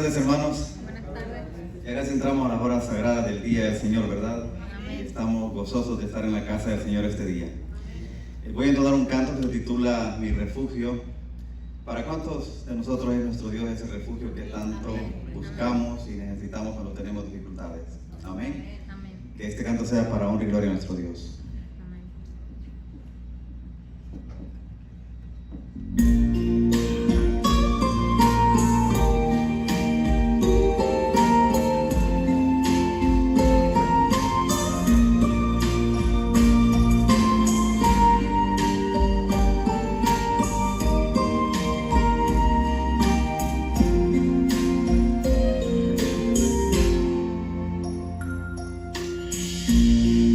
Buenas tardes, hermanos. Buenas tardes. Ya casi entramos a las horas sagradas del día del Señor, ¿verdad? Amén. Estamos gozosos de estar en la casa del Señor este día. Voy a entonar un canto que se titula Mi refugio. ¿Para cuántos de nosotros es nuestro Dios ese refugio que tanto buscamos y necesitamos cuando tenemos dificultades? Amén. Amén. Que este canto sea para honra y gloria a nuestro Dios. Amén.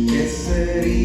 ¿Qué sería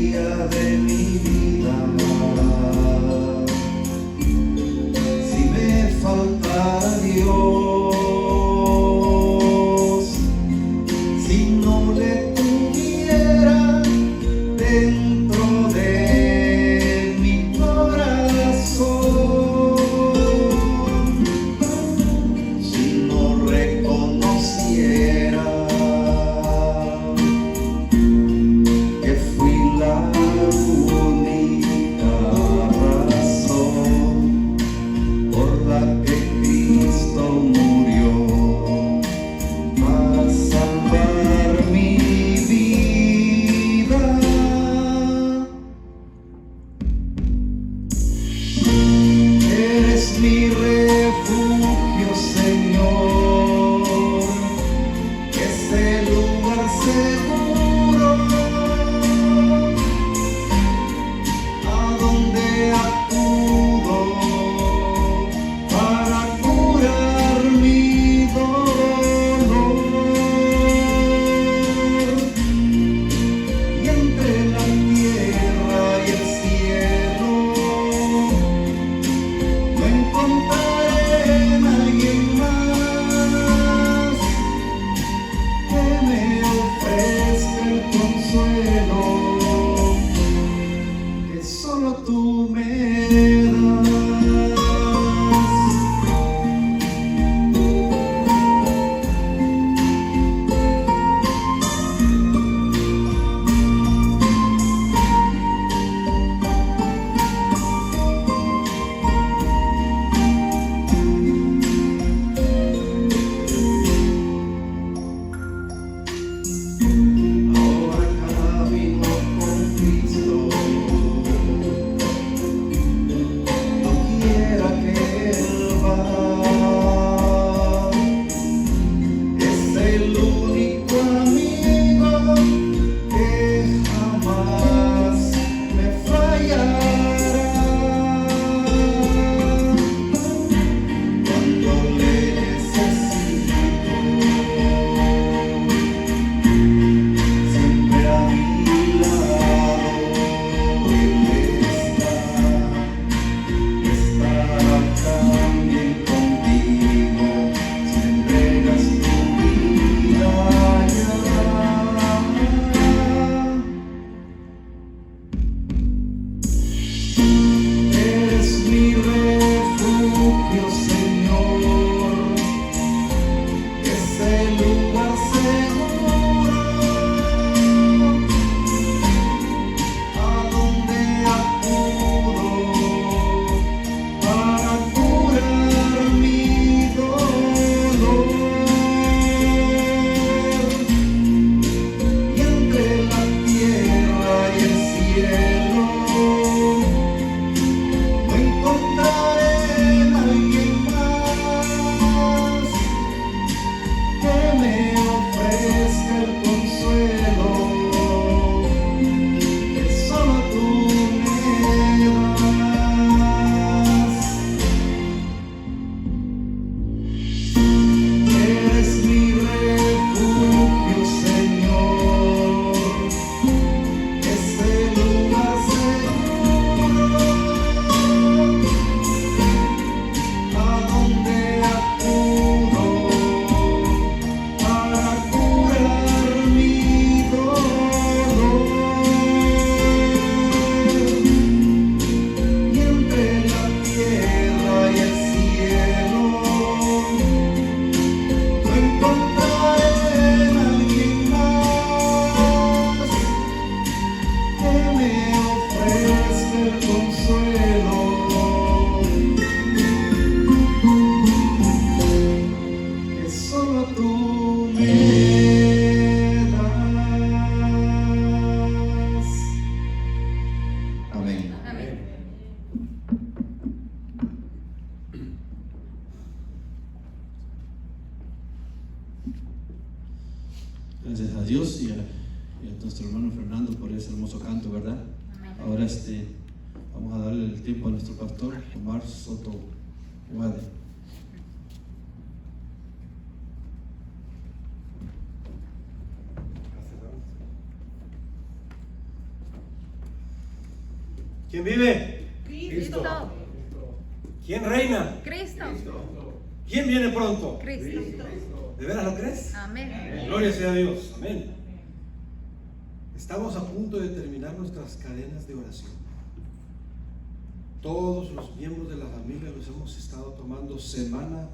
Gracias a Dios y a nuestro hermano Fernando por ese hermoso canto, ¿verdad? Ahora vamos a darle el tiempo a nuestro pastor Omar Soto Guade. ¿Quién vive? Cristo. ¿Quién reina? Cristo. ¿Quién viene pronto? Cristo. ¿De veras lo crees? Amén. Gloria sea a Dios. Amén. Estamos a punto de terminar nuestras cadenas de oración. Todos los miembros de la familia los hemos estado tomando semana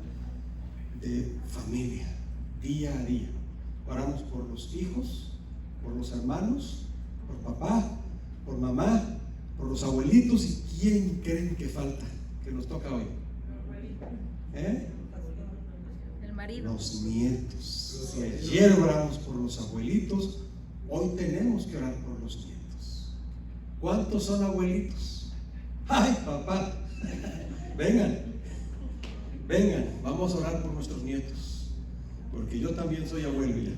de familia, día a día. Oramos por los hijos, por los hermanos, por papá, por mamá, por los abuelitos. ¿Y quién creen que falta? Que nos toca hoy. El marido. Los nietos. Si ayer oramos por los abuelitos, hoy tenemos que orar por los nietos. ¿Cuántos son abuelitos? ¡Ay, papá! Vengan, vamos a orar por nuestros nietos, porque yo también soy abuelo ya.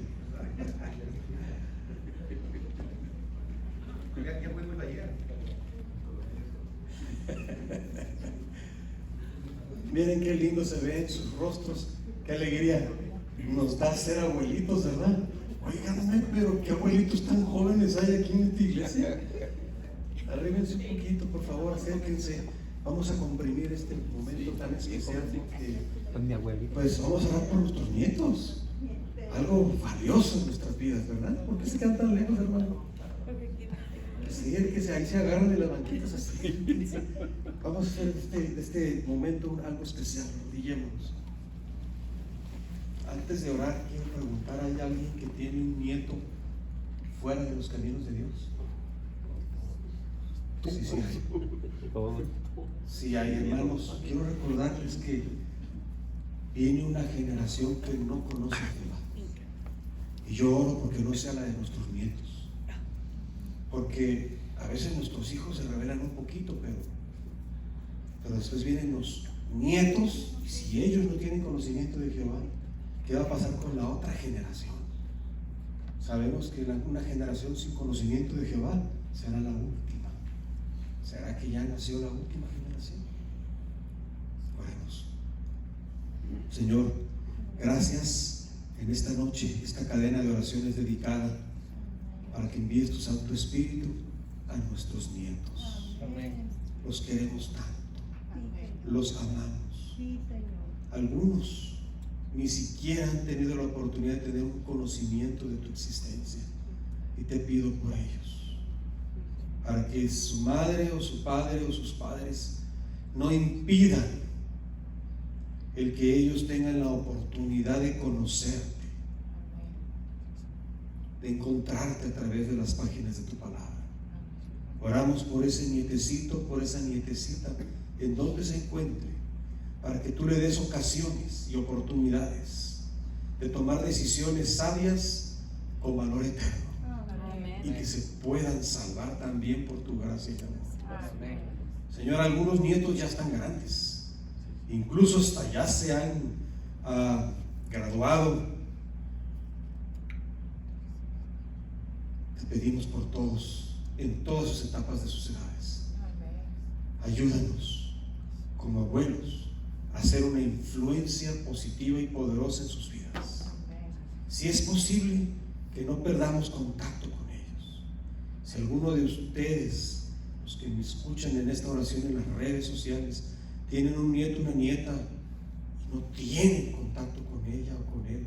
Miren qué lindo se ve en sus rostros, qué alegría nos da ser abuelitos, ¿verdad? Óiganme, pero qué abuelitos tan jóvenes hay aquí en esta iglesia. Arrímense un poquito, por favor, acérquense. Vamos a comprimir este momento tan especial porque pues vamos a orar por nuestros nietos. Algo valioso en nuestras vidas, ¿verdad? ¿Por qué se quedan tan lejos, hermano? Sí, ahí se agarran de las banquitas así. Vamos a hacer de este momento algo especial. Arrodillémonos. Antes de orar, quiero preguntar: ¿hay alguien que tiene un nieto fuera de los caminos de Dios? Sí, sí hay. Sí hay, hermanos. Quiero recordarles que viene una generación que no conoce a Jehová. Y yo oro porque no sea la de nuestros nietos. Porque a veces nuestros hijos se rebelan un poquito, pero después vienen los nietos, y si ellos no tienen conocimiento de Jehová, ¿qué va a pasar con la otra generación? Sabemos que una generación sin conocimiento de Jehová será la última. ¿Será que ya nació la última generación? Oremos. Señor, gracias en esta noche, esta cadena de oraciones dedicada para que envíes tu Santo Espíritu a nuestros nietos. Los queremos tanto, los amamos. Algunos ni siquiera han tenido la oportunidad de tener un conocimiento de tu existencia, y te pido por ellos, para que su madre o su padre o sus padres no impidan el que ellos tengan la oportunidad de conocerte, de encontrarte a través de las páginas de tu palabra. Oramos por ese nietecito, por esa nietecita, en donde se encuentre, para que tú le des ocasiones y oportunidades de tomar decisiones sabias con valor eterno. Amén. Y que se puedan salvar también por tu gracia y amor. Amén. Señor, algunos nietos ya están grandes, incluso hasta ya se han graduado. Te pedimos por todos, en todas sus etapas de sus edades. Ayúdanos como abuelos a ser una influencia positiva y poderosa en sus vidas. Si es posible, que no perdamos contacto con ellos. Si alguno de ustedes, los que me escuchan en esta oración en las redes sociales, tienen un nieto, una nieta, y no tienen contacto con ella o con él,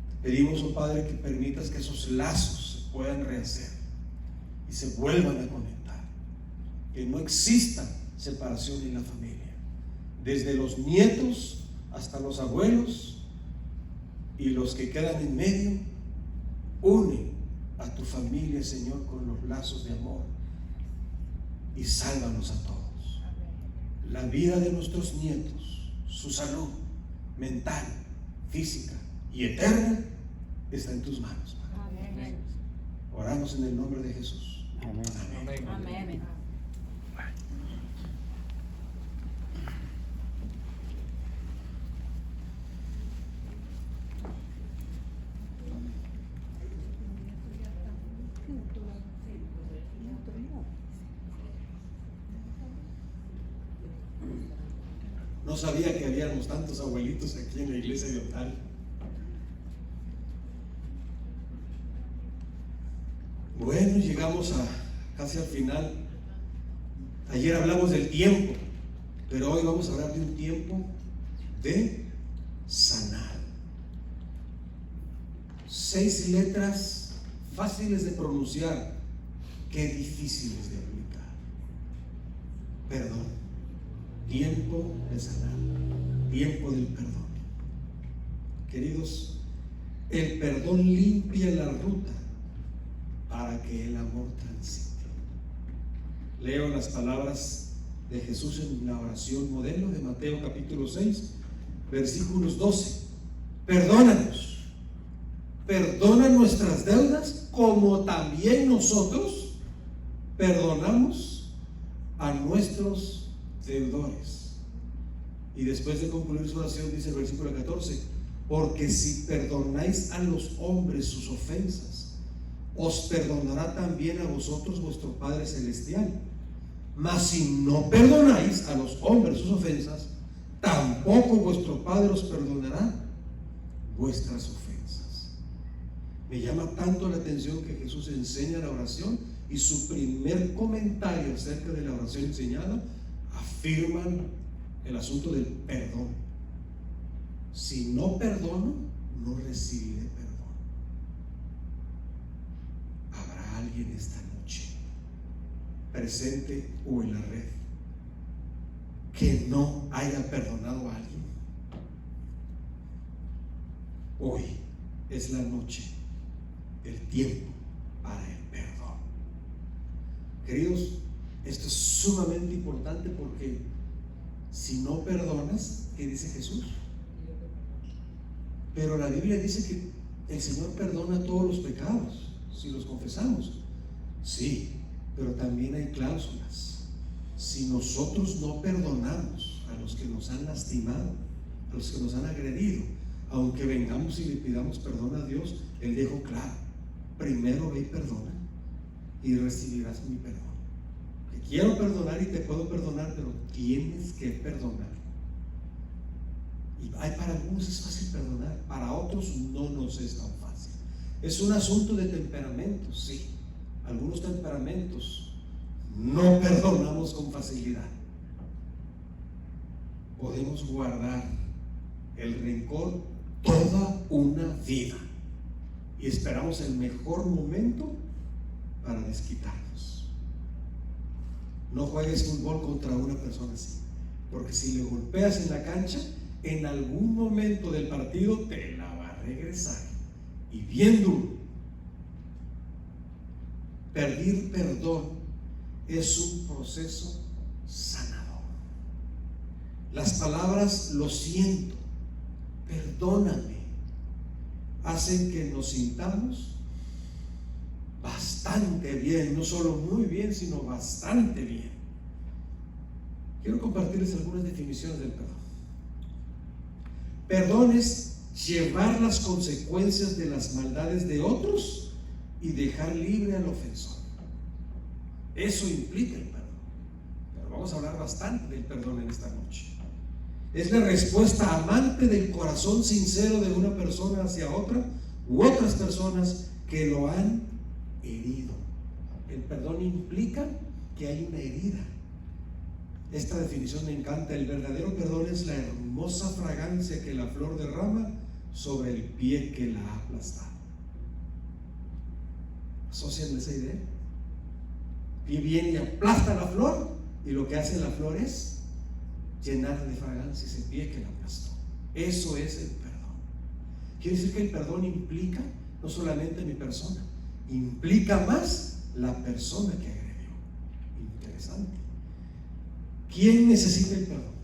te pedimos, oh Padre, que permitas que esos lazos se puedan rehacer y se vuelvan a conectar, que no exista separación en la familia, desde los nietos hasta los abuelos, y los que quedan en medio. Une a tu familia, Señor, con los lazos de amor, y sálvanos a todos. La vida de nuestros nietos, su salud mental, física y eterna está en tus manos. Amén. Oramos en el nombre de Jesús. Amén. Amén. Amén. No sabía que habíamos tantos abuelitos aquí en la iglesia de Ontario. Bueno, llegamos casi al final. Ayer hablamos del tiempo, pero hoy vamos a hablar de un tiempo de sanar. 6 letras fáciles de pronunciar, qué difíciles de aplicar. Perdón. Tiempo de sanar. Tiempo del perdón. Queridos, el perdón limpia la ruta para que el amor transite. Leo las palabras de Jesús en la oración modelo de Mateo capítulo 6, versículos 12. Perdónanos, perdona nuestras deudas como también nosotros perdonamos a nuestros deudores. Y después de concluir su oración dice el versículo 14: porque si perdonáis a los hombres sus ofensas, os perdonará también a vosotros vuestro Padre Celestial. Mas si no perdonáis a los hombres sus ofensas, tampoco vuestro Padre os perdonará vuestras ofensas. Me llama tanto la atención que Jesús enseña la oración, y su primer comentario acerca de la oración enseñada afirman el asunto del perdón. Si no perdono, no recibiré perdón. ¿Habrá alguien esta noche, presente o en la red, que no haya perdonado a alguien? Hoy es la noche, el tiempo para el perdón. Queridos, esto es sumamente importante, porque si no perdonas, ¿qué dice Jesús? Pero la Biblia dice que el Señor perdona todos los pecados si los confesamos. Sí, pero también hay cláusulas. Si nosotros no perdonamos a los que nos han lastimado, a los que nos han agredido, aunque vengamos y le pidamos perdón a Dios, Él dejó claro: primero ve y perdona y recibirás mi perdón. Que quiero perdonar y te puedo perdonar, pero tienes que perdonar. Y para algunos es fácil perdonar, para otros no nos es tan fácil. Es un asunto de temperamentos, sí. Algunos temperamentos no perdonamos con facilidad. Podemos guardar el rencor toda una vida y esperamos el mejor momento para desquitarnos. No juegues fútbol contra una persona así, porque si le golpeas en la cancha, en algún momento del partido te la va a regresar, y bien duro. Pedir perdón es un proceso sanador. Las palabras "lo siento", "perdóname", hacen que nos sintamos bastante bien, no solo muy bien, sino bastante bien. Quiero compartirles algunas definiciones del perdón. Perdón es llevar las consecuencias de las maldades de otros y dejar libre al ofensor. Eso implica el perdón. Pero vamos a hablar bastante del perdón en esta noche. Es la respuesta amante del corazón sincero de una persona hacia otra u otras personas que lo han herido. El perdón implica que hay una herida. Esta definición me encanta: el verdadero perdón es la hermosa fragancia que la flor derrama sobre el pie que la ha aplastado. ¿Asocian esa idea? Y viene y aplasta la flor, y lo que hace la flor es llenar de fragancia ese pie que la aplastó. Eso es el perdón. Quiere decir que el perdón implica no solamente mi persona, implica más la persona que agredió. Interesante. ¿Quién necesita el perdón?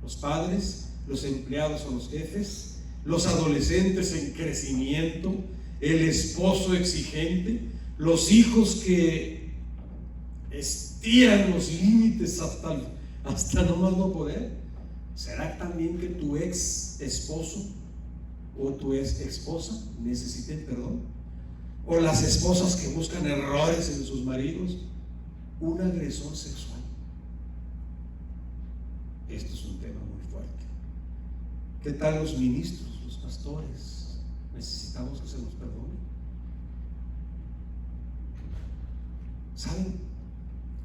¿Los padres, los empleados o los jefes, los adolescentes en crecimiento, el esposo exigente, los hijos que estiran los límites hasta no más no poder? ¿Será también que tu ex esposo o tu ex esposa necesiten perdón? ¿O las esposas que buscan errores en sus maridos? Un agresor sexual. ¿Qué tal los ministros, los pastores? Necesitamos que se nos perdone. ¿Saben?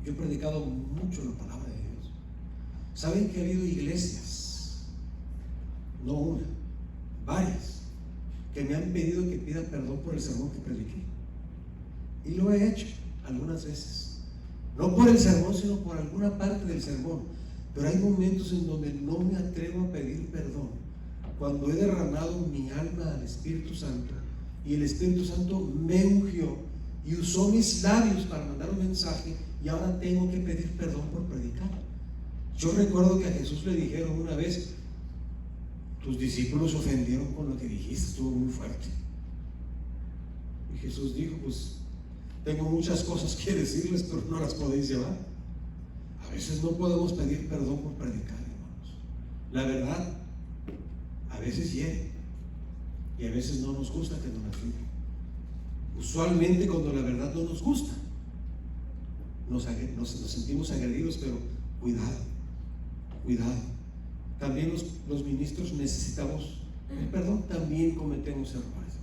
Yo he predicado mucho la palabra de Dios. ¿Saben que ha habido iglesias, no una, varias, que me han pedido que pida perdón por el sermón que prediqué? Y lo he hecho algunas veces, no por el sermón, sino por alguna parte del sermón. Pero hay momentos en donde no me atrevo a pedir perdón, cuando he derramado mi alma al Espíritu Santo y el Espíritu Santo me ungió y usó mis labios para mandar un mensaje, y ahora tengo que pedir perdón por predicar. Yo recuerdo que a Jesús le dijeron una vez: tus discípulos se ofendieron con lo que dijiste, estuvo muy fuerte. Y Jesús dijo: pues tengo muchas cosas que decirles, pero no las podéis llevar. A veces no podemos pedir perdón por predicar, hermanos. La verdad a veces hiere, y a veces no nos gusta que nos la digan. Usualmente cuando la verdad no nos gusta, nos sentimos agredidos, pero cuidado, cuidado. También los ministros necesitamos el perdón, también cometemos errores.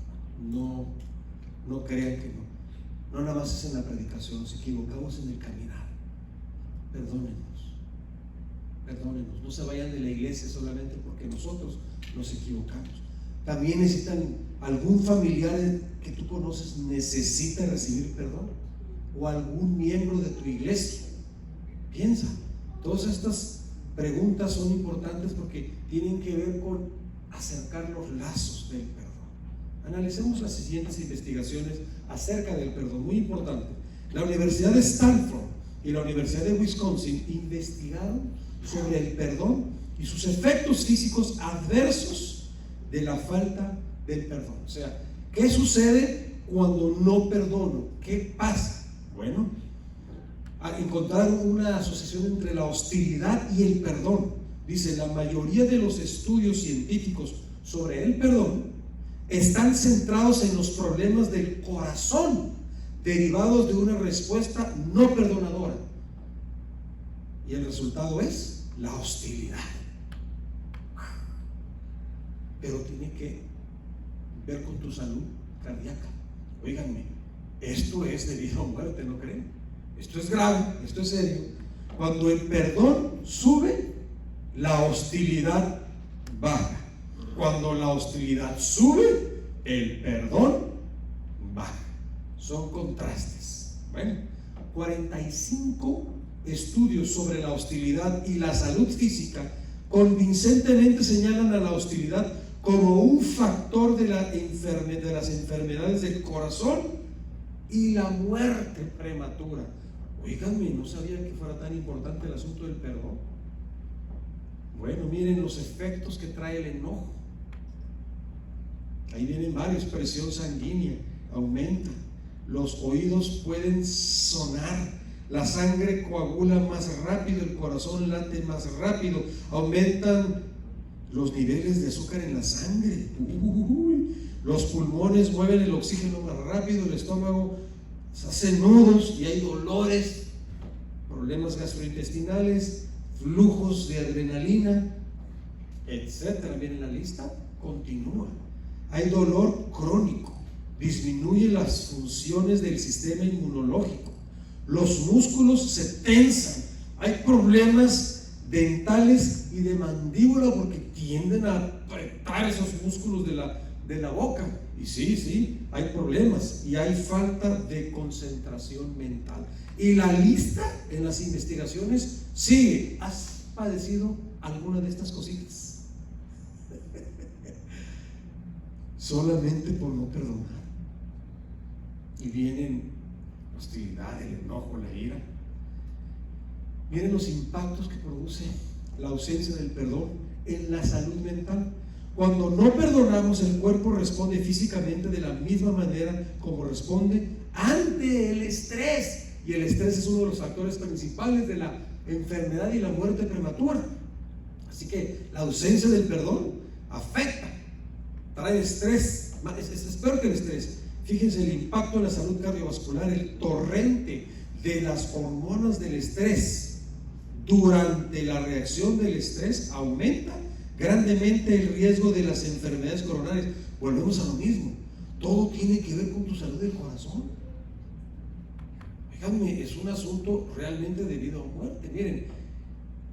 No crean que no nada más es en la predicación, nos equivocamos en el caminar. Perdónenos, no se vayan de la iglesia solamente porque nosotros nos equivocamos. También necesitan, algún familiar que tú conoces necesita recibir perdón, o algún miembro de tu iglesia. Piensa, todas estas preguntas son importantes porque tienen que ver con acercar los lazos del perdón. Analicemos las siguientes investigaciones acerca del perdón, muy importante. La Universidad de Stanford y la Universidad de Wisconsin investigaron sobre el perdón y sus efectos físicos adversos de la falta del perdón. O sea, ¿qué sucede cuando no perdono? ¿Qué pasa? Bueno, encontraron una asociación entre la hostilidad y el perdón. Dice: la mayoría de los estudios científicos sobre el perdón están centrados en los problemas del corazón derivados de una respuesta no perdonadora, y el resultado es la hostilidad. Pero tiene que ver con tu salud cardíaca. Óiganme, esto es de vida o muerte, ¿no creen? Esto es grave, esto es serio. Cuando el perdón sube, la hostilidad baja. Cuando la hostilidad sube, el perdón baja. Son contrastes. Bueno, 45 estudios sobre la hostilidad y la salud física convincentemente señalan a la hostilidad como un factor de las enfermedades del corazón y la muerte prematura. Oiganme, no sabía que fuera tan importante el asunto del perdón. Bueno, miren los efectos que trae el enojo. Ahí vienen varios: presión sanguínea aumenta, los oídos pueden sonar, la sangre coagula más rápido, el corazón late más rápido, aumentan los niveles de azúcar en la sangre, los pulmones mueven el oxígeno más rápido, el estómago se hace nudos y hay dolores, problemas gastrointestinales, flujos de adrenalina, etcétera. Miren, la lista continúa. Hay dolor crónico, disminuye las funciones del sistema inmunológico, los músculos se tensan, hay problemas dentales y de mandíbula porque tienden a apretar esos músculos de la boca. Y sí, hay problemas, y hay falta de concentración mental. Y la lista en las investigaciones sigue. ¿Has padecido alguna de estas cositas? Solamente por no perdonar. Y vienen la hostilidad, el enojo, la ira. Miren los impactos que produce la ausencia del perdón en la salud mental. Cuando no perdonamos, el cuerpo responde físicamente de la misma manera como responde ante el estrés. Y el estrés es uno de los factores principales de la enfermedad y la muerte prematura. Así que la ausencia del perdón afecta, trae estrés, es peor que el estrés. Fíjense el impacto en la salud cardiovascular, el torrente de las hormonas del estrés durante la reacción del estrés aumenta grandemente el riesgo de las enfermedades coronarias. Volvemos a lo mismo. Todo tiene que ver con tu salud del corazón. Fíjame, es un asunto realmente de vida o muerte. Miren,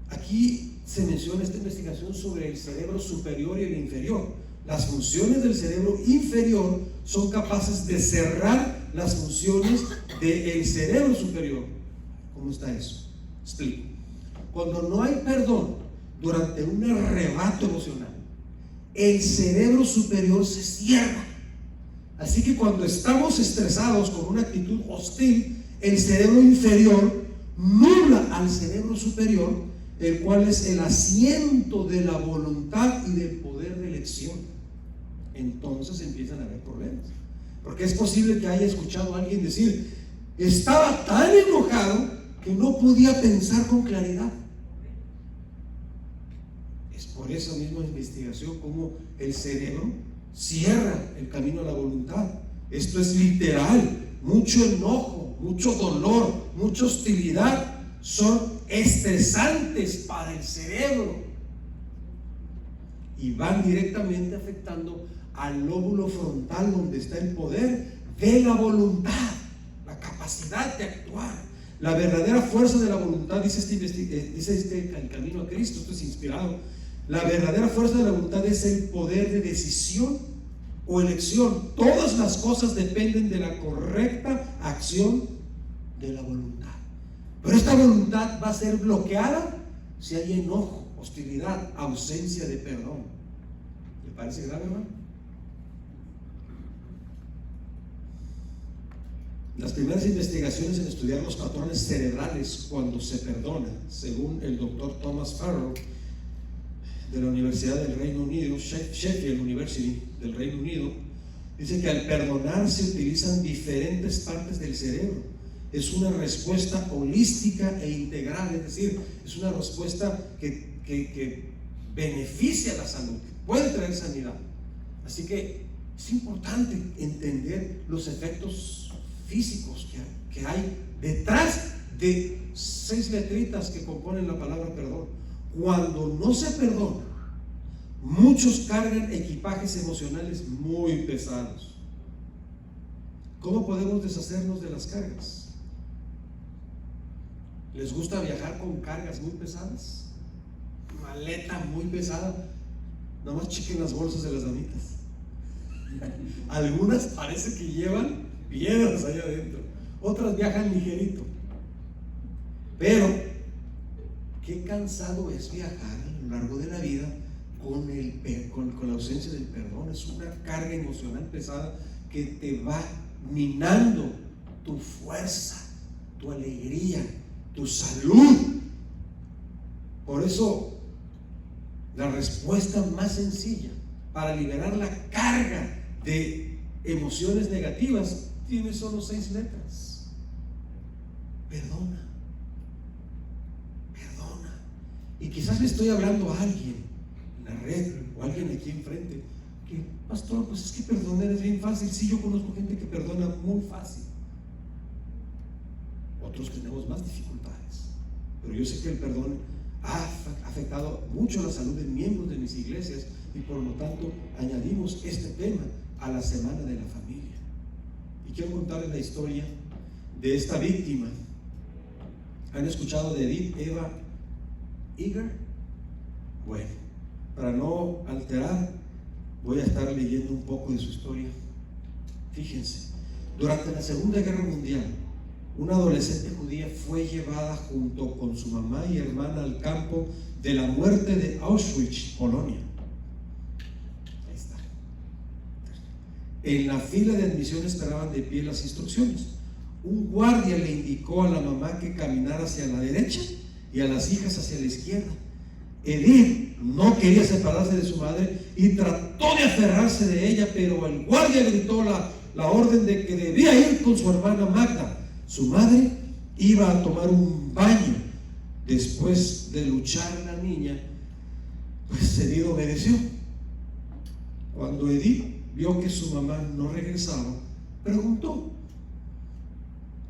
aquí se menciona esta investigación sobre el cerebro superior y el inferior. Las funciones del cerebro inferior son capaces de cerrar las funciones del cerebro superior. ¿Cómo está eso? Explico. Cuando no hay perdón durante un arrebato emocional, el cerebro superior se cierra. Así que cuando estamos estresados con una actitud hostil, el cerebro inferior nubla al cerebro superior, el cual es el asiento de la voluntad y del poder de elección. Entonces empiezan a haber problemas, porque es posible que haya escuchado a alguien decir: estaba tan enojado que no podía pensar con claridad. Es por esa misma investigación como el cerebro cierra el camino a la voluntad. Esto es literal. Mucho enojo, mucho dolor, mucha hostilidad son estresantes para el cerebro y van directamente afectando al lóbulo frontal, donde está el poder de la voluntad, la capacidad de actuar. La verdadera fuerza de la voluntad, dice el camino a Cristo, esto es inspirado. La verdadera fuerza de la voluntad es el poder de decisión o elección. Todas las cosas dependen de la correcta acción de la voluntad. Pero esta voluntad va a ser bloqueada si hay enojo, hostilidad, ausencia de perdón. ¿Le parece grave, hermano? Las primeras investigaciones en estudiar los patrones cerebrales cuando se perdona, según el doctor Thomas Farrell de la Universidad del Reino Unido, Sheffield University del Reino Unido, dice que al perdonar se utilizan diferentes partes del cerebro. Es una respuesta holística e integral, es decir, es una respuesta que beneficia la salud, que puede traer sanidad. Así que es importante entender los efectos físicos que hay detrás de 6 letritas que componen la palabra perdón. Cuando no se perdona, muchos cargan equipajes emocionales muy pesados. ¿Cómo podemos deshacernos de las cargas? ¿Les gusta viajar con cargas muy pesadas? Maleta muy pesada. Nada más chequen las bolsas de las damitas. Algunas parece que llevan piedras allá adentro, otras viajan ligerito. Pero qué cansado es viajar a lo largo de la vida con la ausencia del perdón. Es una carga emocional pesada que te va minando tu fuerza, tu alegría, tu salud. Por eso la respuesta más sencilla para liberar la carga de emociones negativas tiene solo 6 letras: perdona. Perdona. Y quizás le estoy hablando a alguien en la red o a alguien aquí enfrente que: pastor, pues es que perdonar es bien fácil. Sí, yo conozco gente que perdona muy fácil. Otros tenemos más dificultades, pero yo sé que el perdón ha afectado mucho la salud de miembros de mis iglesias, y por lo tanto añadimos este tema a la semana de la familia. Y quiero contarles la historia de esta víctima. ¿Han escuchado de Edith Eva Eger? Bueno, para no alterar, voy a estar leyendo un poco de su historia. Fíjense, durante la Segunda Guerra Mundial, una adolescente judía fue llevada junto con su mamá y hermana al campo de la muerte de Auschwitz, Polonia. Ahí está. En la fila de admisión esperaban de pie las instrucciones. Un guardia le indicó a la mamá que caminara hacia la derecha y a las hijas hacia la izquierda. Edith no quería separarse de su madre y trató de aferrarse de ella, pero el guardia gritó la orden de que debía ir con su hermana Magda. Su madre iba a tomar un baño. Después de luchar, la niña, pues Edith obedeció. Cuando Edith vio que su mamá no regresaba, preguntó: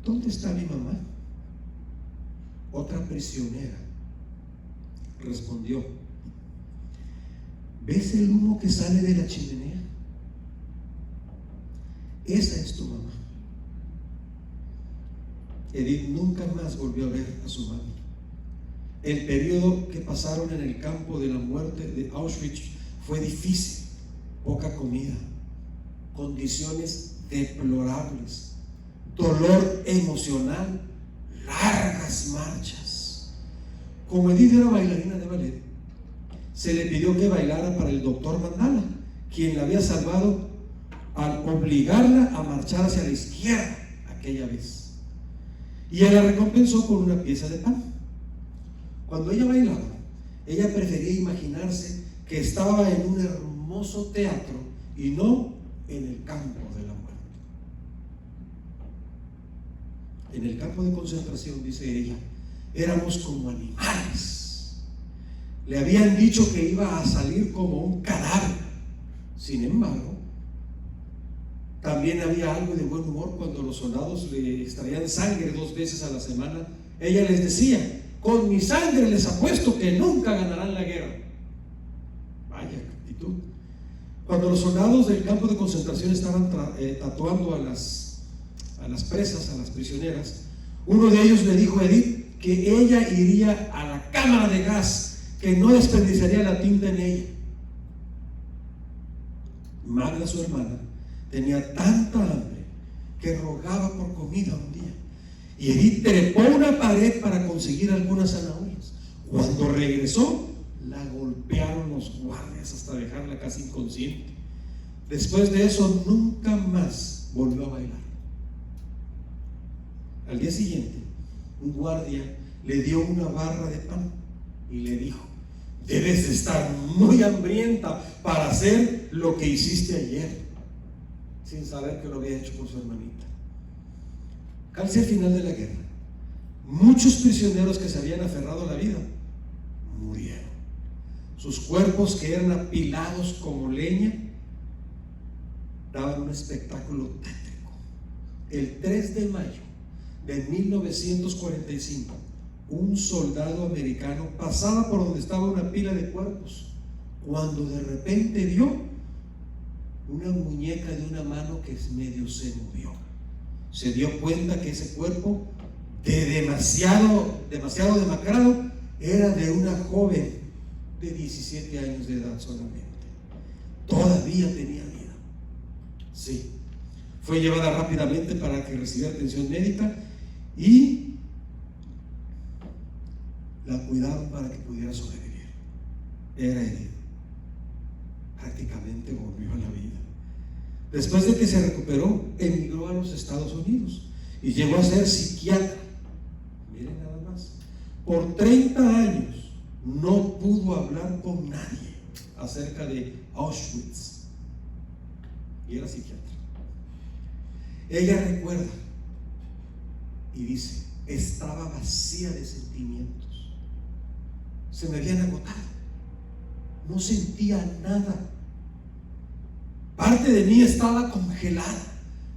¿dónde está mi mamá? Otra prisionera respondió: ¿ves el humo que sale de la chimenea? Esa es tu mamá. Edith nunca más volvió a ver a su mami. El periodo que pasaron en el campo de la muerte de Auschwitz fue difícil, poca comida, condiciones deplorables, dolor emocional, largas marchas. Como Edith era bailarina de ballet, se le pidió que bailara para el doctor Mandala, quien la había salvado al obligarla a marchar hacia la izquierda aquella vez. Y él la recompensó con una pieza de pan. Cuando ella bailaba, ella prefería imaginarse que estaba en un hermoso teatro y no en el campo de la muerte. En el campo de concentración, dice ella, éramos como animales. Le habían dicho que iba a salir como un cadáver. Sin embargo, también había algo de buen humor cuando los soldados le extraían sangre 2 veces a la semana. Ella les decía: con mi sangre les apuesto que nunca ganarán la guerra. Vaya actitud. Cuando los soldados del campo de concentración estaban tatuando a las presas, a las prisioneras, uno de ellos le dijo a Edith que ella iría a la cámara de gas, que no desperdiciaría la tinta en ella. Magda, su hermana, tenía tanta hambre que rogaba por comida un día, y Edith trepó una pared para conseguir algunas zanahorias. Cuando regresó, la golpearon los guardias hasta dejarla casi inconsciente. Después de eso, nunca más volvió a bailar. Al día siguiente, un guardia le dio una barra de pan y le dijo: debes de estar muy hambrienta para hacer lo que hiciste ayer, sin saber que lo había hecho por su hermanita. Casi al final de la guerra, muchos prisioneros que se habían aferrado a la vida murieron. Sus cuerpos, que eran apilados como leña, daban un espectáculo tétrico. El 3 de mayo de 1945, un soldado americano pasaba por donde estaba una pila de cuerpos, cuando de repente vio una muñeca de una mano que medio se movió. Se dio cuenta que ese cuerpo, demasiado demacrado, era de una joven de 17 años de edad solamente. Todavía tenía vida. Sí. Fue llevada rápidamente para que recibiera atención médica y la cuidaron para que pudiera sobrevivir. Era Edith. Prácticamente volvió a la vida. Después de que se recuperó, emigró a los Estados Unidos y llegó a ser psiquiatra. Miren nada más. Por 30 años no pudo hablar con nadie acerca de Auschwitz. Y era psiquiatra. Ella recuerda y dice: estaba vacía de sentimientos. Se me habían agotado. No sentía nada. Parte de mí estaba congelada.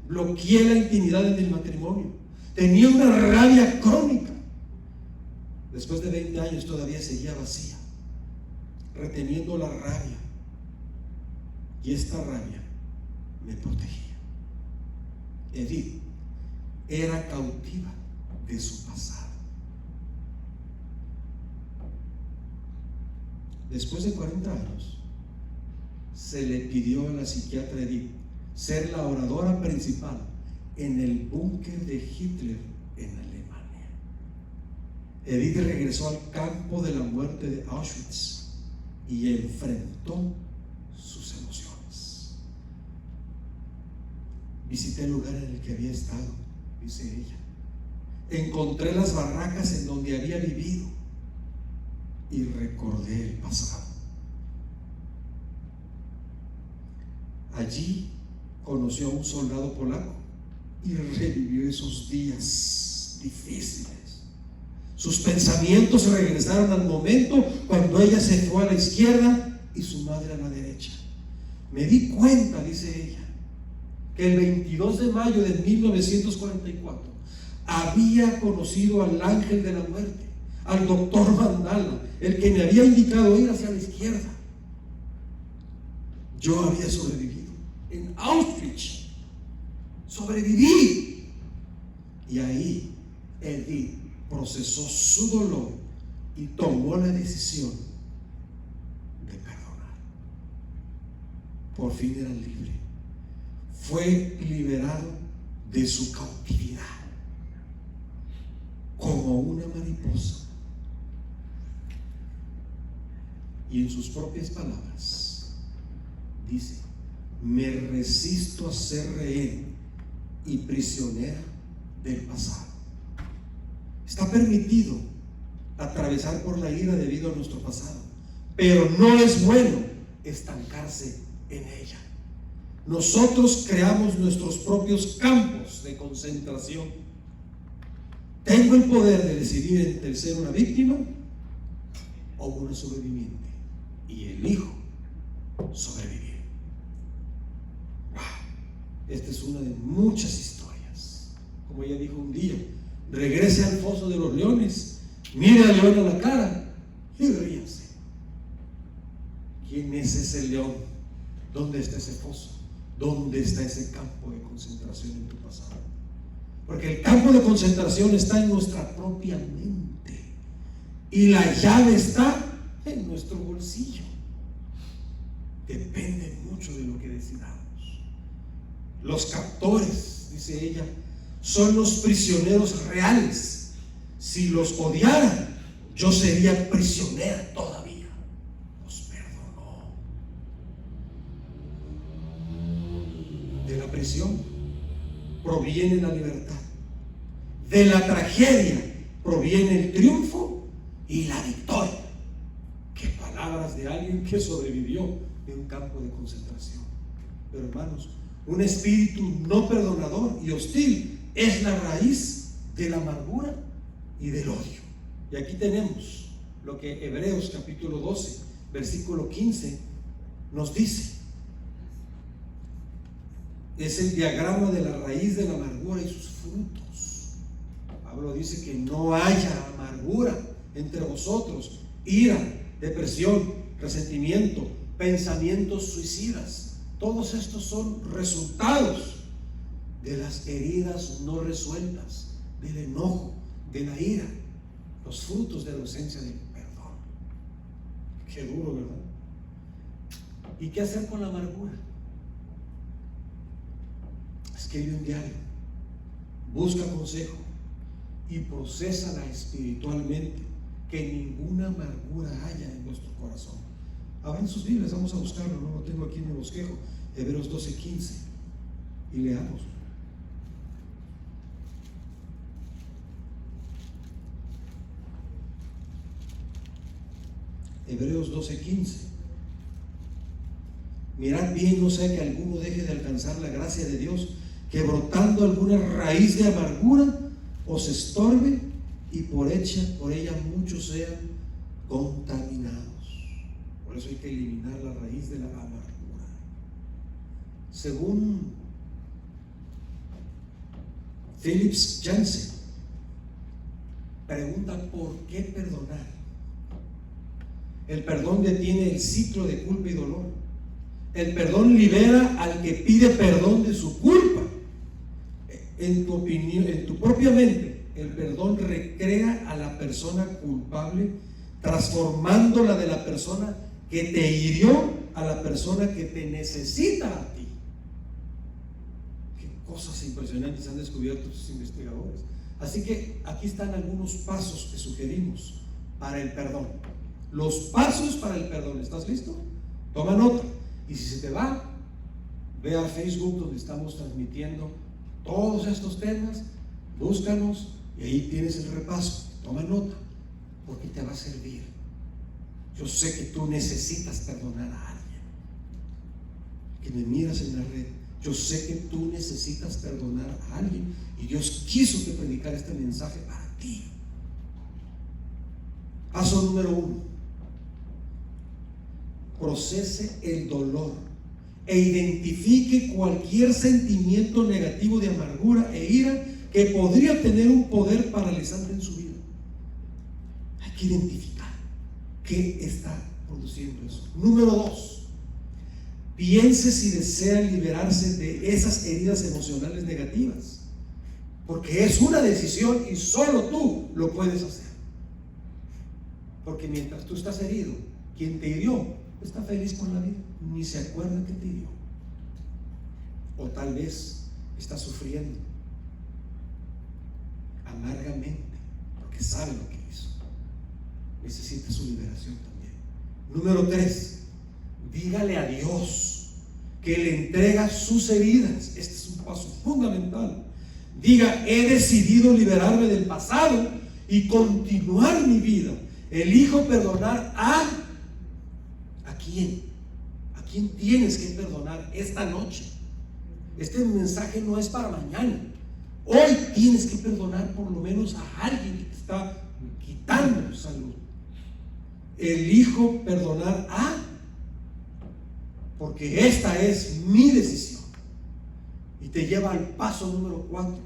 Bloqueé la intimidad en el matrimonio. Tenía una rabia crónica. Después de 20 años todavía seguía vacía, reteniendo la rabia. Y esta rabia me protegía. Edith era cautiva de su pasado. Después de 40 años, se le pidió a la psiquiatra Edith ser la oradora principal en el búnker de Hitler en Alemania. Edith regresó al campo de la muerte de Auschwitz y enfrentó sus emociones. Visité el lugar en el que había estado, dice ella. Encontré las barracas en donde había vivido y recordé el pasado. Allí conoció a un soldado polaco y revivió esos días difíciles. Sus pensamientos regresaron al momento cuando ella se fue a la izquierda y su madre a la derecha. Me di cuenta, dice ella, que el 22 de mayo de 1944 había conocido al ángel de la muerte, al doctor Mandala, el que me había indicado ir hacia la izquierda. Yo había sobrevivido en Auschwitz, sobreviví. Y ahí Edith procesó su dolor y tomó la decisión de perdonar. Por fin era libre. Fue liberado de su cautividad como una mariposa. Y en sus propias palabras dice: me resisto a ser rehén y prisionera del pasado. Está permitido atravesar por la ira debido a nuestro pasado, pero no es bueno estancarse en ella. Nosotros creamos nuestros propios campos de concentración. Tengo el poder de decidir entre ser una víctima o una sobreviviente, y elijo sobrevivir. Wow. Esta es una de muchas historias. Como ella dijo un día: regrese al foso de los leones, mire al león a la cara y ríase. ¿Quién es ese león? ¿Dónde está ese foso? ¿Dónde está ese campo de concentración en tu pasado? Porque el campo de concentración está en nuestra propia mente, y la llave está en nuestro bolsillo. Depende mucho de lo que decidamos. Los captores, dice ella, son los prisioneros reales. Si los odiara, yo sería prisionera todavía. Los perdonó. De la prisión proviene la libertad. De la tragedia proviene el triunfo y la victoria. Qué palabras de alguien que sobrevivió de un campo de concentración. Pero hermanos, un espíritu no perdonador y hostil es la raíz de la amargura y del odio. Y aquí tenemos lo que Hebreos capítulo 12 versículo 15 nos dice. Es el diagrama de la raíz de la amargura y sus frutos. Pablo dice que no haya amargura entre vosotros, ira, depresión, resentimiento, pensamientos suicidas. Todos estos son resultados de las heridas no resueltas, del enojo, de la ira, los frutos de la ausencia del perdón. Qué duro, ¿verdad? ¿Y qué hacer con la amargura? Escribe un diario, busca consejo y procésala espiritualmente, que ninguna amargura haya en nuestro corazón. Abran sus Biblias, vamos a buscarlo, no lo tengo aquí en el bosquejo. Hebreos 12:15, y leamos. Hebreos 12:15. Mirad bien, no sea que alguno deje de alcanzar la gracia de Dios, que brotando alguna raíz de amargura os estorbe, y por ella muchos sean contaminados. Por eso hay que eliminar la raíz de la amargura. Según Phillips Jansen, pregunta por qué perdonar. El perdón detiene el ciclo de culpa y dolor. El perdón libera al que pide perdón de su culpa. En tu opinión, en tu propia mente, el perdón recrea a la persona culpable, transformándola de la persona que te hirió a la persona que te necesita a ti. Qué cosas impresionantes han descubierto estos investigadores. Así que aquí están algunos pasos que sugerimos para el perdón. Los pasos para el perdón. ¿Estás listo? Toma nota. Y si se te va, ve a Facebook, donde estamos transmitiendo todos estos temas, búscanos y ahí tienes el repaso. Toma nota, porque te va a servir. Yo sé que tú necesitas perdonar a alguien que me miras en la red. Yo sé que tú necesitas perdonar a alguien, y Dios quiso que predicara este mensaje para ti. Paso número 1: procese el dolor e identifique cualquier sentimiento negativo de amargura e ira que podría tener un poder paralizante en su vida. Hay que identificar qué está produciendo eso. Número 2: piense si desea liberarse de esas heridas emocionales negativas, porque es una decisión y solo tú lo puedes hacer. Porque mientras tú estás herido, quien te hirió está feliz con la vida, ni se acuerda que te hirió. O tal vez está sufriendo amargamente porque sabe lo que hizo. Necesita su liberación también. Número 3, dígale a Dios que le entrega sus heridas. Este es un paso fundamental. Diga: he decidido liberarme del pasado y continuar mi vida. Elijo perdonar ¿a quién? ¿A quién tienes que perdonar esta noche? Este mensaje no es para mañana. Hoy tienes que perdonar por lo menos a alguien que te está quitando salud. Elijo perdonar porque esta es mi decisión. Y te lleva al paso número 4.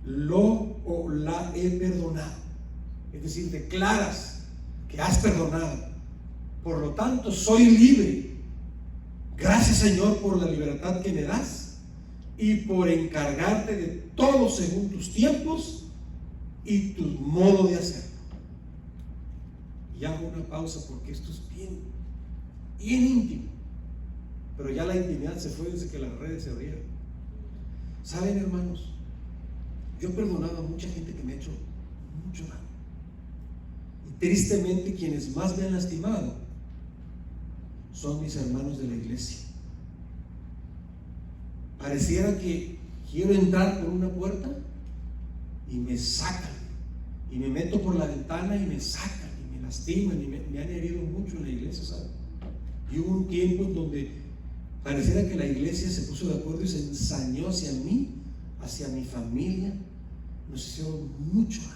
Lo o la he perdonado. Es decir, declaras que has perdonado. Por lo tanto, soy libre. Gracias, Señor, por la libertad que me das y por encargarte de todo según tus tiempos y tu modo de hacerlo. Y hago una pausa porque esto es bien íntimo. Pero ya la intimidad se fue desde que las redes se abrieron. ¿Saben, hermanos? Yo he perdonado a mucha gente que me ha hecho mucho daño. Y tristemente quienes más me han lastimado son mis hermanos de la iglesia. Pareciera que quiero entrar por una puerta y me sacan, y me meto por la ventana y me sacan, y me lastiman, y me han herido mucho en la iglesia, ¿sabes? Y hubo un tiempo en donde pareciera que la iglesia se puso de acuerdo y se ensañó hacia mí, hacia mi familia. Nos hicieron mucho daño,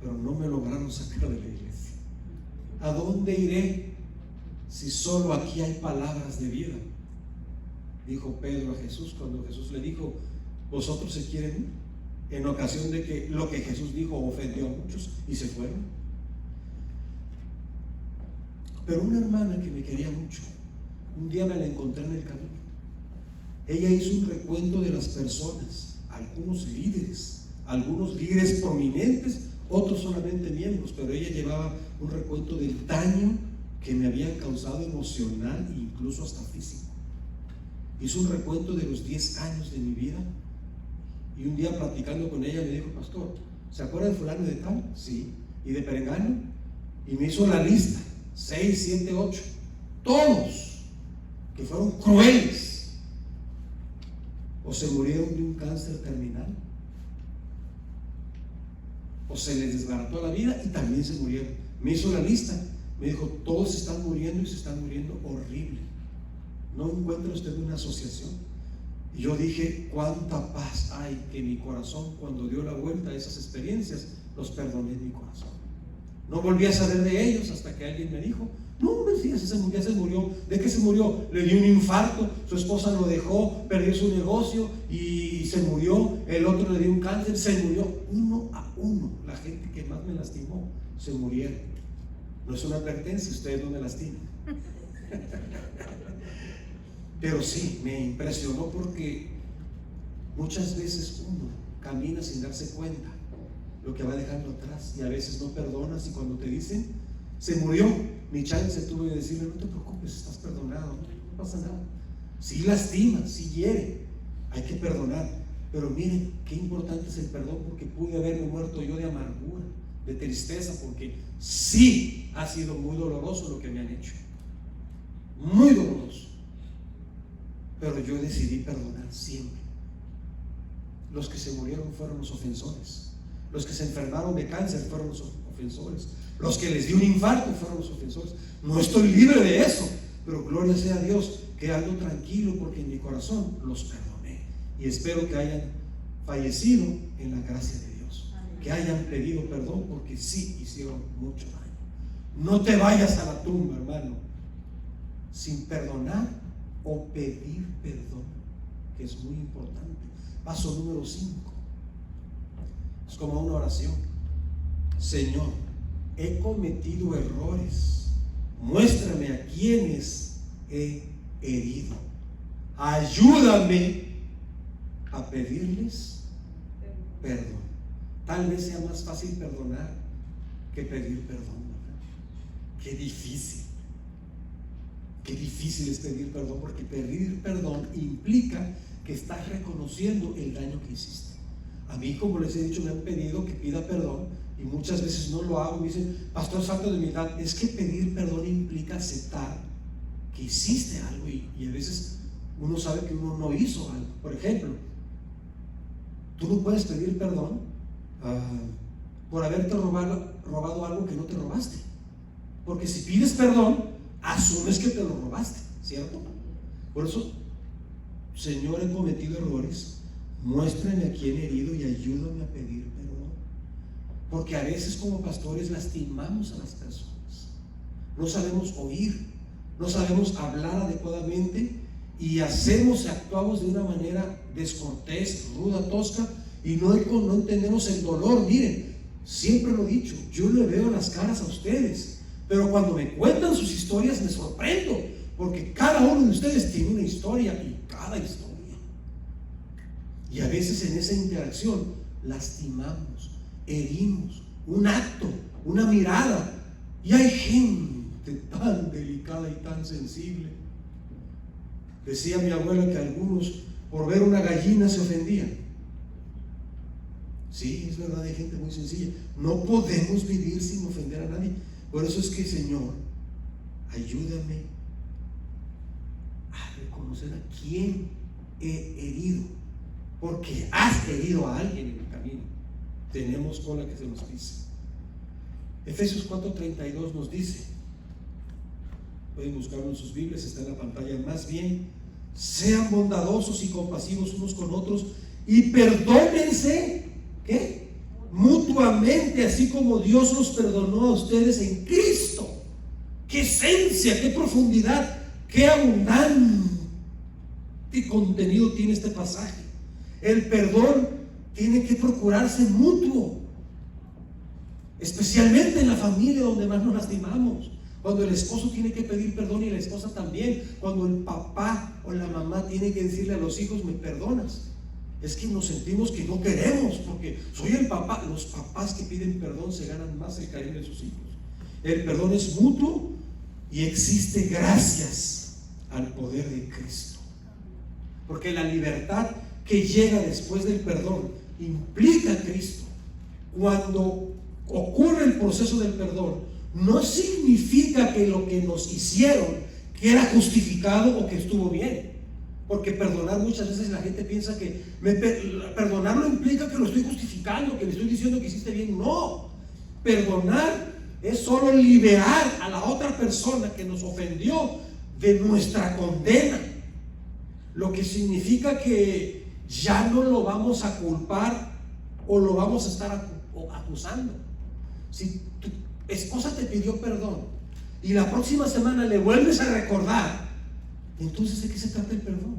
pero no me lograron sacar de la iglesia. ¿A dónde iré si solo aquí hay palabras de vida? Dijo Pedro a Jesús cuando Jesús le dijo: ¿vosotros se quieren ir? En ocasión de que lo que Jesús dijo ofendió a muchos y se fueron. Pero una hermana que me quería mucho, un día me la encontré en el camino. Ella hizo un recuento de las personas, algunos líderes prominentes, otros solamente miembros, pero ella llevaba un recuento del daño que me habían causado emocional e incluso hasta físico. Hizo un recuento de los 10 años de mi vida, y un día platicando con ella me dijo: pastor, ¿se acuerda de fulano de tal? Sí. ¿Y de perengano? Y me hizo la lista, 6, 7, 8, todos que fueron crueles, o se murieron de un cáncer terminal, o se les desbarató la vida y también se murieron. Me hizo la lista, me dijo: todos están muriendo y se están muriendo horrible. ¿No encuentra usted una asociación? Y yo dije: cuánta paz hay que mi corazón, cuando dio la vuelta a esas experiencias, los perdoné en mi corazón. No volví a saber de ellos hasta que alguien me dijo: no, ya se murió. ¿De qué se murió? Le dio un infarto, su esposa lo dejó, perdió su negocio y se murió. El otro le dio un cáncer, se murió. Uno a uno, la gente que más me lastimó se murieron. No es una advertencia, ustedes no me lastiman. Pero sí, me impresionó porque muchas veces uno camina sin darse cuenta lo que va dejando atrás, y a veces no perdonas, y cuando te dicen se murió, mi chance tuve que decirle: no te preocupes, estás perdonado, no pasa nada. Sí lastima, sí hiere, hay que perdonar, pero miren qué importante es el perdón, porque pude haberme muerto yo de amargura, de tristeza, porque sí ha sido muy doloroso lo que me han hecho, muy doloroso, pero yo decidí perdonar siempre. Los que se murieron fueron los ofensores. Los que se enfermaron de cáncer fueron los ofensores. Los que les dio un infarto fueron los ofensores. No estoy libre de eso, pero gloria sea a Dios que ando tranquilo, porque en mi corazón los perdoné. Y espero que hayan fallecido en la gracia de Dios, que hayan pedido perdón, porque sí hicieron mucho daño. No te vayas a la tumba, hermano, sin perdonar o pedir perdón, que es muy importante. Paso número 5. Es como una oración. Señor, he cometido errores muéstrame a quienes he herido. Ayúdame a pedirles perdón. Tal vez sea más fácil perdonar que pedir perdón, ¿verdad? Qué difícil es pedir perdón, porque pedir perdón implica que estás reconociendo el daño que hiciste. A mí, como les he dicho, me han pedido que pida perdón y muchas veces no lo hago. Me dicen, pastor, santo de humildad, es que pedir perdón implica aceptar que hiciste algo y a veces uno sabe que uno no hizo algo. Por ejemplo, tú no puedes pedir perdón por haberte robado algo que no te robaste, porque si pides perdón asumes que te lo robaste, ¿cierto? Por eso, Señor, he cometido errores, muéstrame a quién he herido y ayúdame a pedir perdón, porque a veces como pastores lastimamos a las personas, no sabemos oír, no sabemos hablar adecuadamente y actuamos de una manera descortés, ruda, tosca, y no entendemos el dolor. Miren, siempre lo he dicho, yo le veo las caras a ustedes, pero cuando me cuentan sus historias me sorprendo, porque cada uno de ustedes tiene una historia, y cada historia, y a veces en esa interacción lastimamos, herimos, un acto, una mirada, y hay gente tan delicada y tan sensible. Decía mi abuela que algunos por ver una gallina se ofendían. Sí, es verdad, hay gente muy sencilla. No podemos vivir sin ofender a nadie. Por eso es que, Señor, ayúdame a reconocer a quién he herido, porque has herido a alguien en el camino. Tenemos cola que se nos pise. Efesios 4:32 nos dice, pueden buscarlo en sus Biblias, está en la pantalla, más bien sean bondadosos y compasivos unos con otros y perdónense, ¿qué? Mutuamente, así como Dios los perdonó a ustedes en Cristo. Qué esencia, qué profundidad, qué abundante contenido tiene este pasaje. El perdón tiene que procurarse mutuo, especialmente en la familia donde más nos lastimamos. Cuando el esposo tiene que pedir perdón y la esposa también. Cuando el papá o la mamá tiene que decirle a los hijos, ¿me perdonas? Es que nos sentimos que no queremos, porque soy el papá. Los papás que piden perdón se ganan más el cariño de sus hijos. El perdón es mutuo y existe gracias al poder de Cristo, porque la libertad que llega después del perdón implica a Cristo. Cuando ocurre el proceso del perdón, no significa que lo que nos hicieron que era justificado o que estuvo bien, porque perdonar, muchas veces la gente piensa que perdonarlo implica que lo estoy justificando, que le estoy diciendo que hiciste bien. No, perdonar es solo liberar a la otra persona que nos ofendió de nuestra condena, lo que significa que ya no lo vamos a culpar o lo vamos a estar acusando. Si tu esposa te pidió perdón y la próxima semana le vuelves a recordar, entonces ¿de qué se trata el perdón?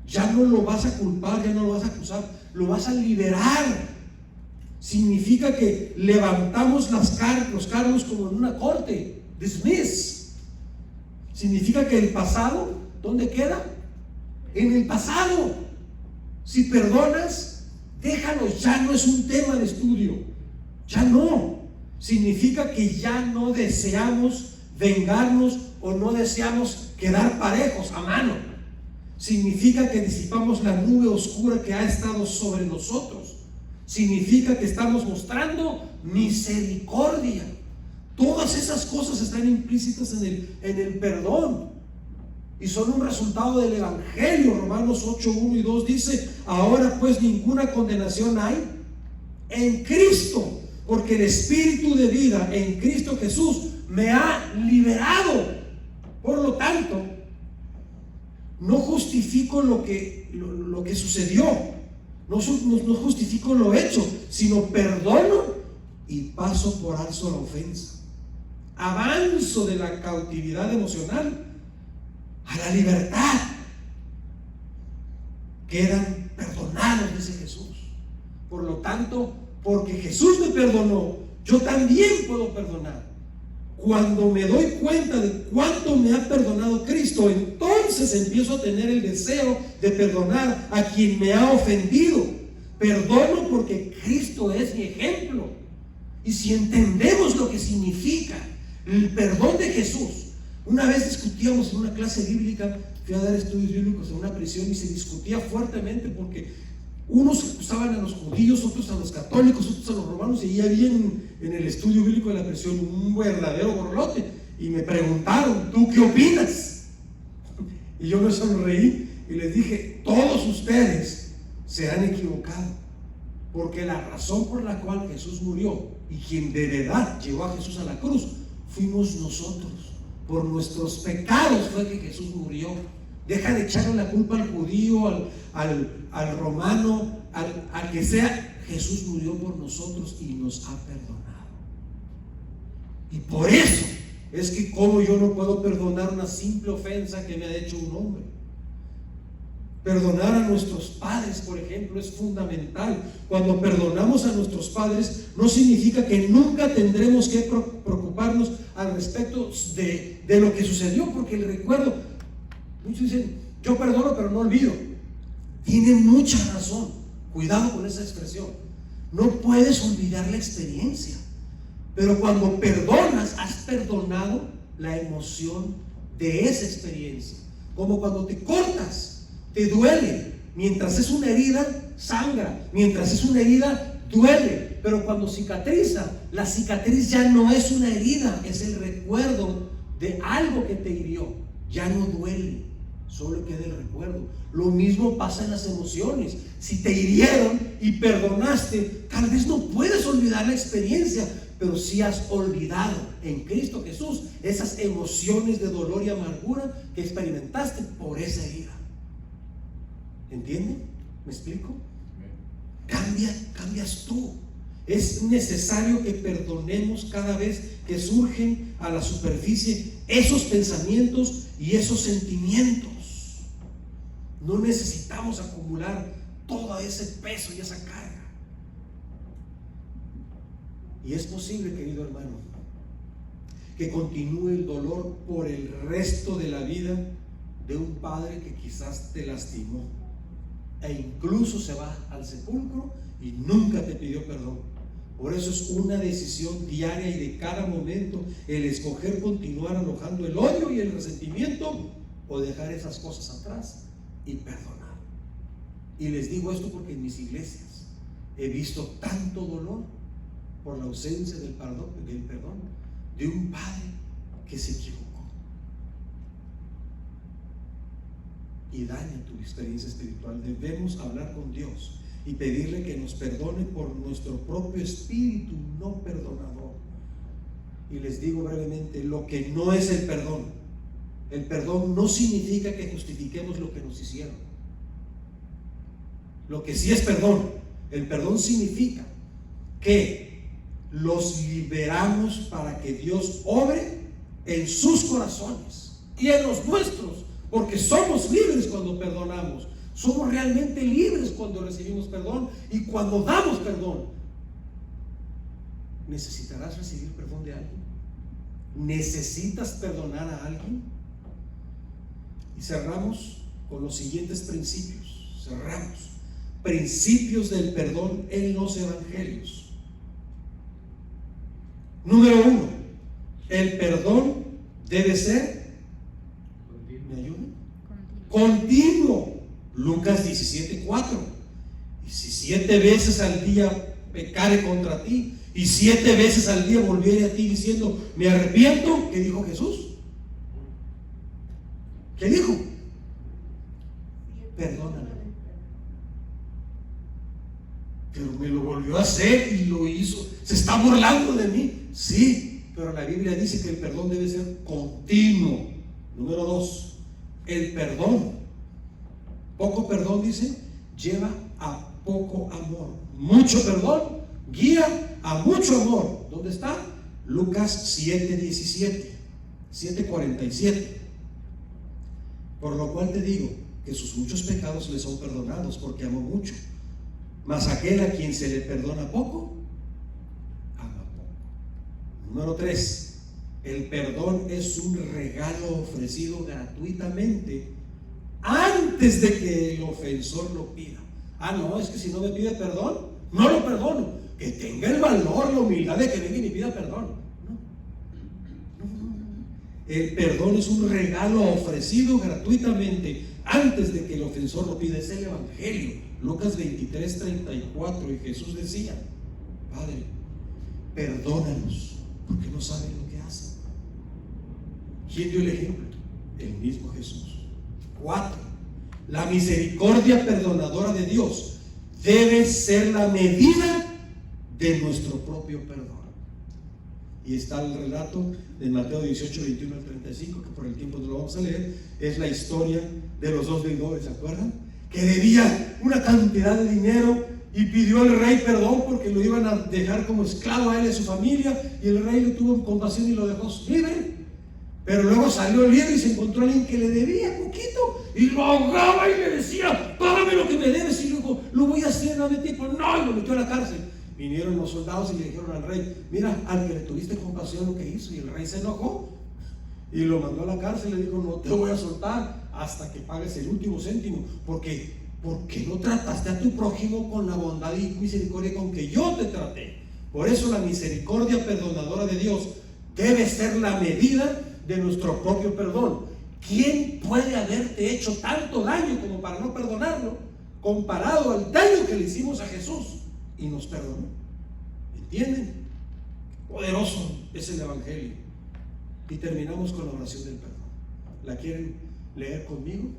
Ya no lo vas a culpar, ya no lo vas a acusar, lo vas a liberar. Significa que levantamos los cargos como en una corte, dismiss. Significa que el pasado, ¿dónde queda? En el pasado. Si perdonas, déjalo, ya no es un tema de estudio, ya no. Significa que ya no deseamos vengarnos o no deseamos quedar parejos a mano. Significa que disipamos la nube oscura que ha estado sobre nosotros. Significa que estamos mostrando misericordia. Todas esas cosas están implícitas en el perdón y son un resultado del Evangelio. Romanos 8:1 y 2 dice: ahora pues ninguna condenación hay en Cristo, porque el Espíritu de vida en Cristo Jesús me ha liberado. Por lo tanto, no justifico lo que sucedió, no justifico lo hecho, sino perdono y paso por alto la ofensa. Avanzo de la cautividad emocional a la libertad. Quedan perdonados, dice Jesús. Por lo tanto, porque Jesús me perdonó, yo también puedo perdonar. Cuando me doy cuenta de cuánto me ha perdonado Cristo, entonces empiezo a tener el deseo de perdonar a quien me ha ofendido. Perdono porque Cristo es mi ejemplo. Y si entendemos lo que significa el perdón de Jesús. Una vez discutíamos en una clase bíblica, fui a dar estudios bíblicos en una prisión y se discutía fuertemente porque unos acusaban a los judíos, otros a los católicos, otros a los romanos, y ahí había en el estudio bíblico de la prisión un verdadero borlote. Y me preguntaron: ¿tú qué opinas? Y yo me sonreí y les dije: todos ustedes se han equivocado, porque la razón por la cual Jesús murió y quien de verdad llevó a Jesús a la cruz fuimos nosotros. Por nuestros pecados fue que Jesús murió. Deja de echarle la culpa al judío, al romano, al que sea. Jesús murió por nosotros y nos ha perdonado. Y por eso es que como yo no puedo perdonar una simple ofensa que me ha hecho un hombre. Perdonar a nuestros padres, por ejemplo, es fundamental. Cuando perdonamos a nuestros padres, no significa que nunca tendremos que preocuparnos al respecto de lo que sucedió, porque el recuerdo, muchos dicen: yo perdono pero no olvido. Tienen mucha razón. Cuidado con esa expresión. No puedes olvidar la experiencia, pero cuando perdonas, has perdonado la emoción de esa experiencia. Como cuando te cortas, te duele. Mientras es una herida, sangra. Mientras es una herida, duele. Pero cuando cicatriza, la cicatriz ya no es una herida, es el recuerdo de algo que te hirió. Ya no duele, solo queda el recuerdo. Lo mismo pasa en las emociones. Si te hirieron y perdonaste, tal vez no puedes olvidar la experiencia, pero sí has olvidado en Cristo Jesús esas emociones de dolor y amargura que experimentaste por esa herida. ¿Entienden? ¿Me explico? Cambias tú. Es necesario que perdonemos cada vez que surgen a la superficie esos pensamientos y esos sentimientos. No necesitamos acumular todo ese peso y esa carga. Y es posible, querido hermano, que continúe el dolor por el resto de la vida de un padre que quizás te lastimó e incluso se va al sepulcro y nunca te pidió perdón. Por eso es una decisión diaria y de cada momento el escoger continuar alojando el odio y el resentimiento o dejar esas cosas atrás y perdonar. Y les digo esto porque en mis iglesias he visto tanto dolor por la ausencia del perdón de un padre que se equivocó y daña tu experiencia espiritual. Debemos hablar con Dios y pedirle que nos perdone por nuestro propio espíritu no perdonador. Y les digo brevemente lo que no es el perdón. El perdón no significa que justifiquemos lo que nos hicieron. Lo que sí es perdón, el perdón significa que los liberamos para que Dios obre en sus corazones y en los nuestros, porque somos libres cuando perdonamos. Somos realmente libres cuando recibimos perdón y cuando damos perdón. ¿Necesitarás recibir perdón de alguien? ¿Necesitas perdonar a alguien? Y cerramos con los siguientes principios. Cerramos. Principios del perdón en los evangelios. Número 1. El perdón debe ser, ¿me ayudan? Continuo. Lucas 17:4. Y si 7 veces al día pecare contra ti y 7 veces al día volviere a ti diciendo me arrepiento, ¿qué dijo Jesús? ¿Qué dijo? Perdóname. Pero me lo volvió a hacer y lo hizo. Se está burlando de mí. Sí, pero la Biblia dice que el perdón debe ser continuo. Número 2. El perdón, poco perdón, dice, lleva a poco amor. Mucho perdón guía a mucho amor. ¿Dónde está? Lucas 7:17, 7:47. Por lo cual te digo que sus muchos pecados le son perdonados, porque amó mucho. Mas aquel a quien se le perdona poco, ama poco. Número 3. El perdón es un regalo ofrecido gratuitamente antes de que el ofensor lo pida. Ah, no, es que si no me pide perdón, no lo perdono. Que tenga el valor, la humildad de que venga y me pida perdón. No. El perdón es un regalo ofrecido gratuitamente antes de que el ofensor lo pida. Es el Evangelio, Lucas 23:34. Y Jesús decía: Padre, perdónanos, porque no saben lo que hacen. ¿Quién dio el ejemplo? El mismo Jesús. 4. La misericordia perdonadora de Dios debe ser la medida de nuestro propio perdón. Y está el relato de Mateo 18:21 al 35, que por el tiempo no lo vamos a leer. Es la historia de los dos deudores, ¿se acuerdan? Que debía una cantidad de dinero y pidió al rey perdón porque lo iban a dejar como esclavo a él y a su familia, y el rey le tuvo compasión y lo dejó libre. Pero luego salió libre y se encontró a alguien que le debía poquito y lo ahogaba y le decía: págame lo que me debes. Y luego lo voy a hacer, no, y lo metió a la cárcel. Vinieron los soldados y le dijeron al rey: mira, al que le tuviste compasión lo que hizo. Y el rey se enojó y lo mandó a la cárcel y le dijo: no te voy a soltar hasta que pagues el último céntimo, porque no trataste a tu prójimo con la bondad y misericordia con que yo te traté. Por eso la misericordia perdonadora de Dios debe ser la medida de nuestro propio perdón. ¿Quién puede haberte hecho tanto daño como para no perdonarlo, comparado al daño que le hicimos a Jesús y nos perdonó? ¿Entienden? Poderoso es el Evangelio. Y terminamos con la oración del perdón. ¿La quieren leer conmigo?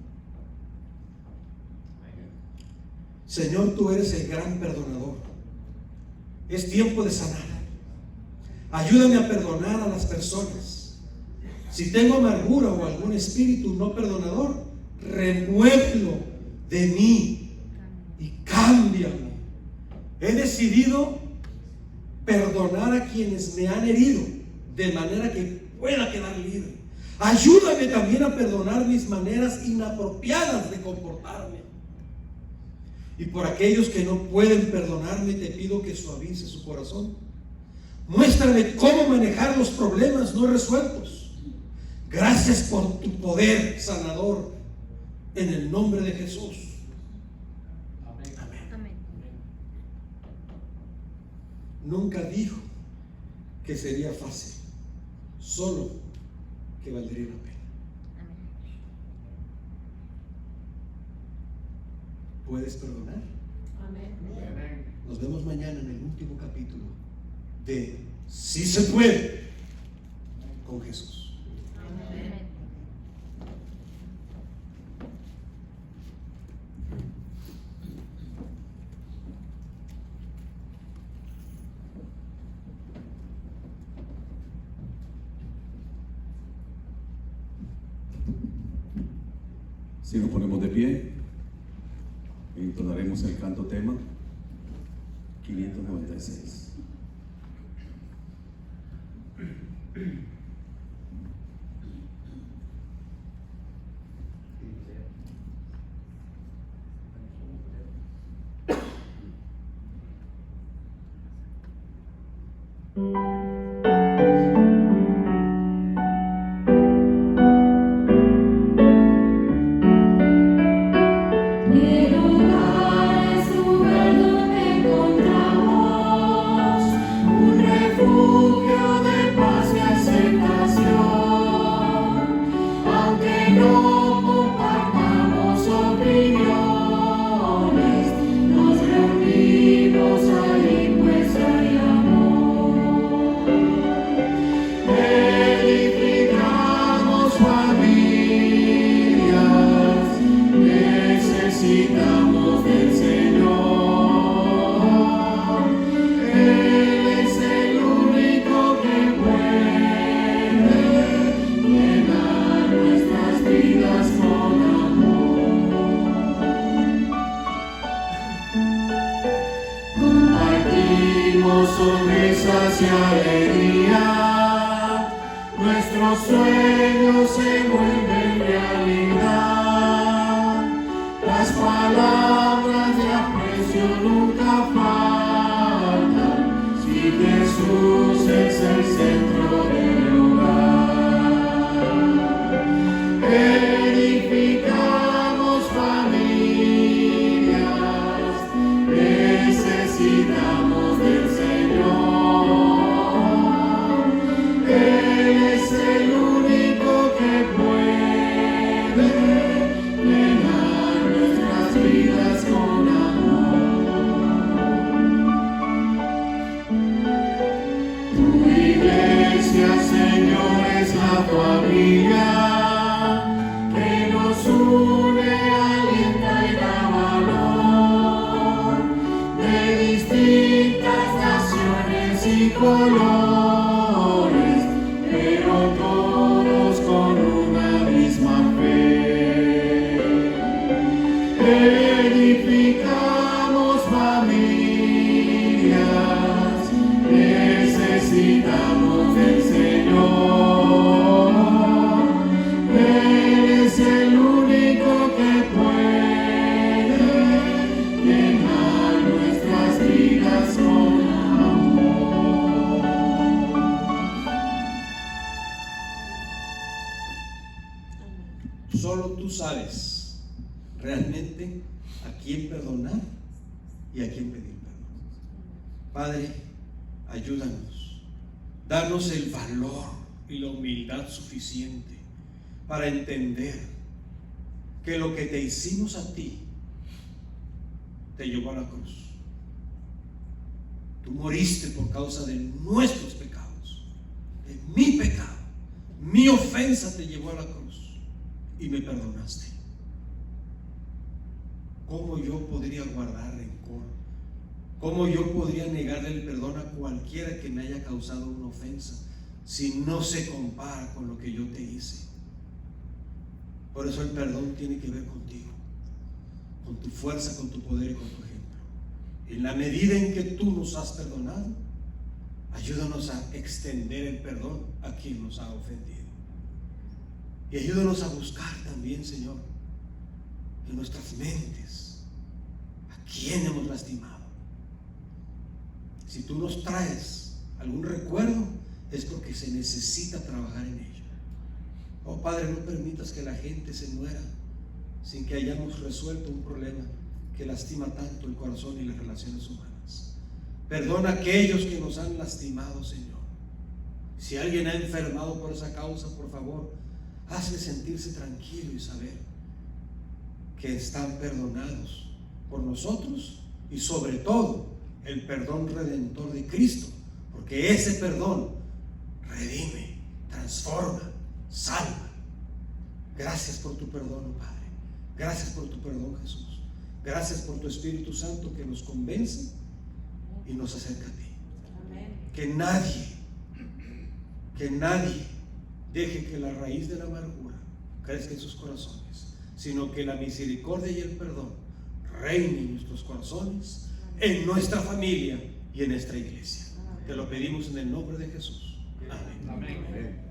Señor, tú eres el gran perdonador. Es tiempo de sanar. Ayúdame a perdonar a las personas. Si tengo amargura o algún espíritu no perdonador, remuévelo de mí y cámbiame. He decidido perdonar a quienes me han herido, de manera que pueda quedar libre. Ayúdame también a perdonar mis maneras inapropiadas de comportarme. Y por aquellos que no pueden perdonarme, te pido que suavice su corazón. Muéstrame cómo manejar los problemas no resueltos. Gracias por tu poder sanador, en el nombre de Jesús. Amén. Amén. Nunca dijo que sería fácil, solo que valdría la pena. ¿Puedes perdonar? Amén. Nos vemos mañana en el último capítulo de Sí se puede con Jesús. Amén. Si nos ponemos de pie, entonaremos el canto tema 596. sonrisas y alegría, nuestros sueños se vuelven realidad, las palabras de aprecio nunca faltan, si Jesús es el centro del hogar. eres el único que puede llenar nuestras vidas con amor. Tu iglesia, Señor, es la familia que nos une, alienta y da valor, de distintas naciones y colores, pero todos con una misma fe. Edificamos familias, necesitamos del Señor. Él es el único que puede llenar nuestras vidas con amor. Solo tú sabes realmente a quién perdonar y a quién pedir perdón. Padre, ayúdanos, danos el valor y la humildad suficiente para entender que lo que te hicimos a ti te llevó a la cruz. Tú moriste por causa de nuestros pecados, de mi pecado, mi ofensa te llevó a la cruz y me perdonaste. ¿Cómo yo podría guardar rencor? ¿Cómo yo podría negarle el perdón a cualquiera que me haya causado una ofensa si no se compara con lo que yo te hice? Por eso el perdón tiene que ver contigo, con tu fuerza, con tu poder y con tu ejemplo. En la medida en que tú nos has perdonado, ayúdanos a extender el perdón a quien nos ha ofendido. Y ayúdanos a buscar también, Señor, en nuestras mentes a quién hemos lastimado. Si tú nos traes algún recuerdo, es porque se necesita trabajar en ello. Oh Padre, no permitas que la gente se muera sin que hayamos resuelto un problema que lastima tanto el corazón y las relaciones humanas. Perdona a aquellos que nos han lastimado, Señor. Si alguien ha enfermado por esa causa, por favor, hazle sentirse tranquilo y saber que están perdonados por nosotros y sobre todo el perdón redentor de Cristo, porque ese perdón redime, transforma, salva. Gracias por tu perdón, oh Padre. Gracias por tu perdón, Jesús. Gracias por tu Espíritu Santo que nos convence y nos acerca a ti. Que nadie deje que la raíz de la amargura crezca en sus corazones, sino que la misericordia y el perdón reinen en nuestros corazones, en nuestra familia y en nuestra iglesia. Te lo pedimos en el nombre de Jesús. Amén. Amén.